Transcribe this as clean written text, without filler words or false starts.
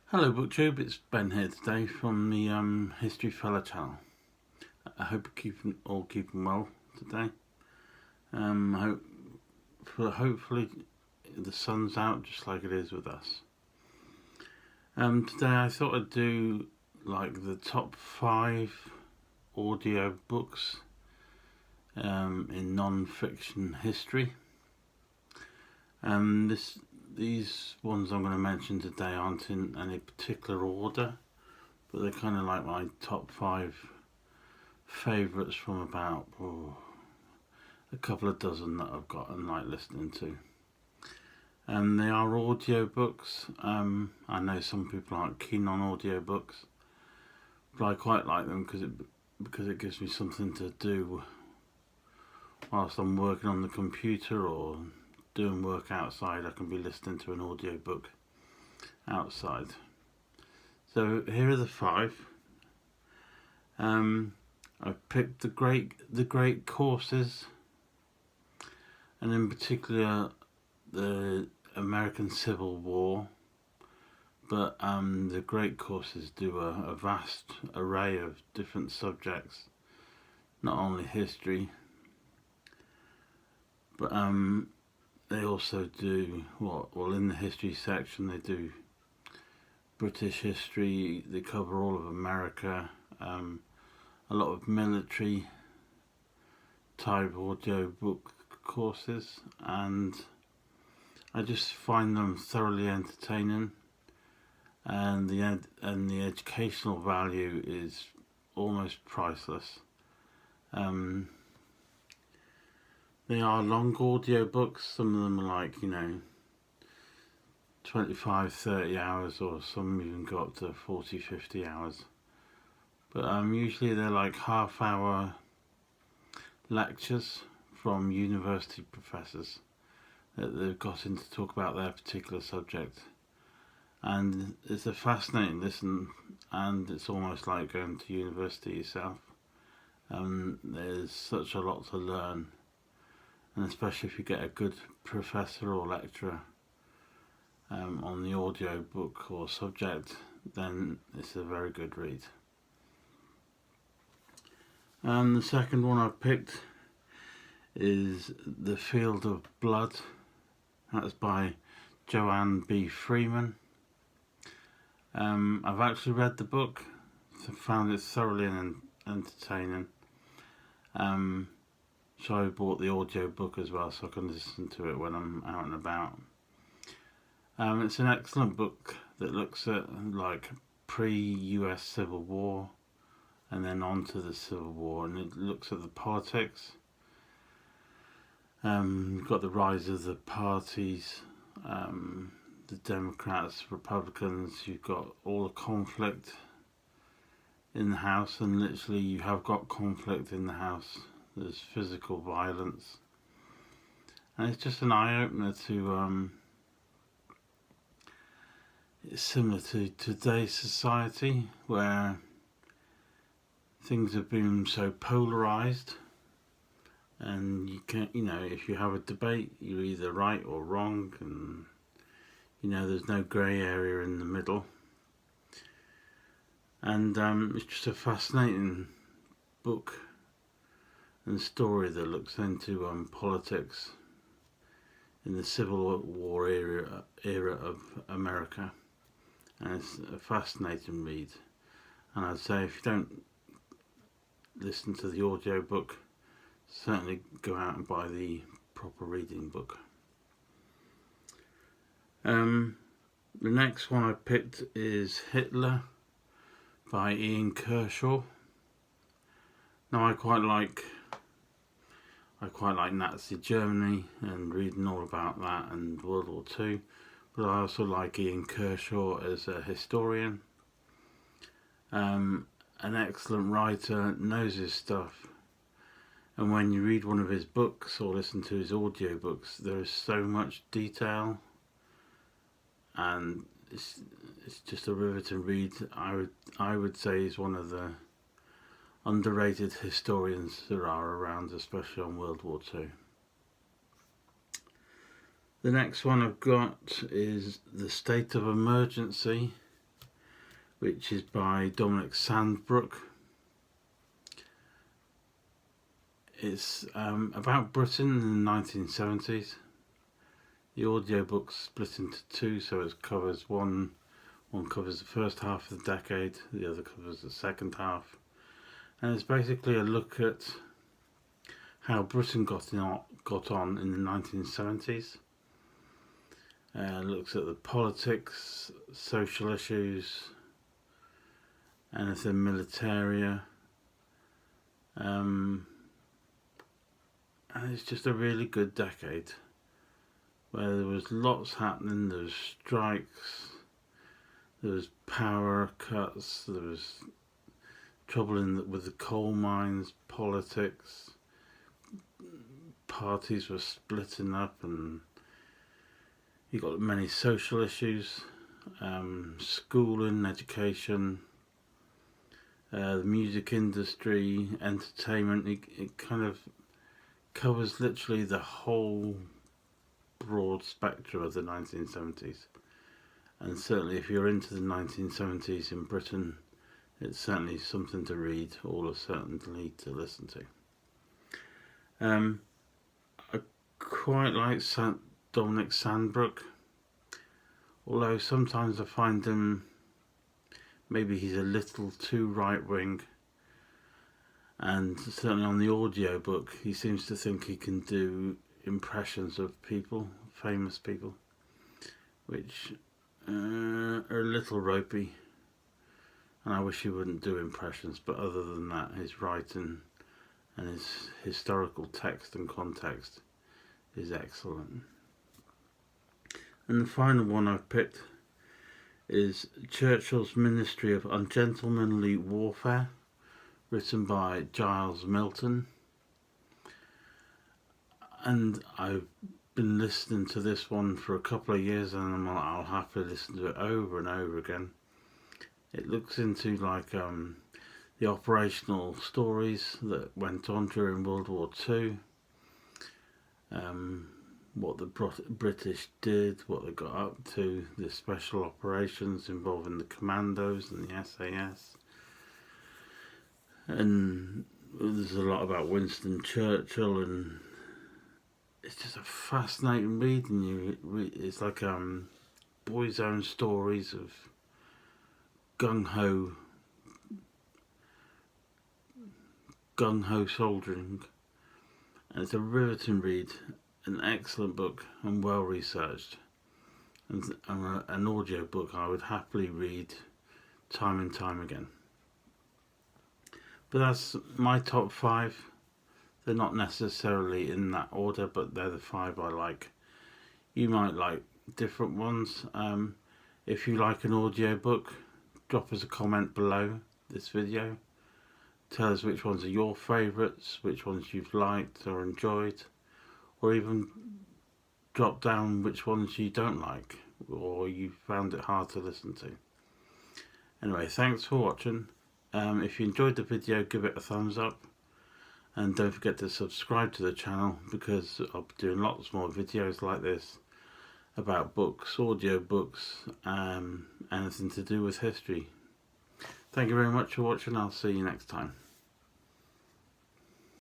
Hello BookTube, it's Ben here today from the History Fella channel. I hope you're keeping well today. Hopefully the sun's out just like it is with us. Today I thought I'd do like the top 5 audio books in non-fiction history. These ones I'm going to mention today aren't in any particular order, but they're kind of like my top 5 favourites from about a couple of dozen that I've got and like listening to. They are audio books. I know some people aren't keen on audio books, but I quite like them because it gives me something to do whilst I'm working on the computer or doing work outside. I can be listening to an audio book outside. So here are the 5. I've picked the great courses, and in particular the American Civil War. But the great courses do a vast array of different subjects, not only history, but they also do, in the history section they do British history, they cover all of America, a lot of military type audio book courses, and I just find them thoroughly entertaining, and the educational value is almost priceless. They are long audio books. Some of them are like 25-30 hours, or some even go up to 40-50 hours. But usually they're like half-hour lectures from university professors that they've got in to talk about their particular subject. And it's a fascinating listen, and it's almost like going to university yourself. There's such a lot to learn, and especially if you get a good professor or lecturer on the audio book or subject, then it's a very good read. And the second one I've picked is The Field of Blood. That's by Joanne B. Freeman. I've actually read the book, so found it thoroughly entertaining. So I bought the audio book as well, so I can listen to it when I'm out and about. It's an excellent book that looks at like pre-US Civil War and then on to the Civil War, and it looks at the politics. You've got the rise of the parties, the Democrats, Republicans. You've got all the conflict in the House, and literally you have got conflict in the House. There's physical violence, and it's just an eye-opener to it's similar to today's society, where things have been so polarized, and you can't, if you have a debate, you're either right or wrong, and there's no grey area in the middle. And it's just a fascinating book and story that looks into politics in the Civil War era of America, and it's a fascinating read. And I'd say if you don't listen to the audio book, certainly go out and buy the proper reading book. The next one I picked is Hitler by Ian Kershaw. Now I quite like Nazi Germany and reading all about that and World War II, but I also like Ian Kershaw as a historian. An excellent writer, knows his stuff, and when you read one of his books or listen to his audio books, there is so much detail, and it's just a riveting read. I would say he's one of the underrated historians there are around, especially on World War II. The next one I've got is The State of Emergency which is by Dominic Sandbrook. It's about Britain in the 1970s. The audiobook's split into two, so it covers one covers the first half of the decade, the other covers the second half. And it's basically a look at how Britain got on in the 1970s. Looks at the politics, social issues, anything militaria. And it's just a really good decade where there was lots happening. There was strikes, there was power cuts, there was trouble with the coal mines, politics, parties were splitting up, and you got many social issues, schooling, education, the music industry, entertainment. It kind of covers literally the whole broad spectrum of the 1970s. And certainly if you're into the 1970s in Britain, it's certainly something to read, or certainly to listen to. I quite like Dominic Sandbrook, although sometimes I find him, maybe he's a little too right-wing, and certainly on the audiobook he seems to think he can do impressions of people, famous people, which are a little ropey, and I wish he wouldn't do impressions. But other than that, his writing and his historical text and context is excellent. And the final one I've picked is Churchills Ministry of Ungentlemanly Warfare, written by Giles Milton. And I've been listening to this one for a couple of years, and I'll happily listen to it over and over again. It looks into the operational stories that went on during World War II, what the British did, what they got up to, the special operations involving the commandos and the SAS. And there's a lot about Winston Churchill, and it's just a fascinating read. And it's like boys' own stories of gung-ho soldiering. And it's a riveting read, an excellent book, and well researched, and an audio book I would happily read time and time again. But that's my top 5. They're not necessarily in that order, but they're the 5 I like. You might like different ones. If you like an audio book, drop us a comment below this video. Tell us which ones are your favourites, which ones you've liked or enjoyed, or even drop down which ones you don't like or you found it hard to listen to. Anyway, thanks for watching. If you enjoyed the video, give it a thumbs up, and don't forget to subscribe to the channel, because I'll be doing lots more videos like this about books, audio books, anything to do with history. Thank you very much for watching. I'll see you next time.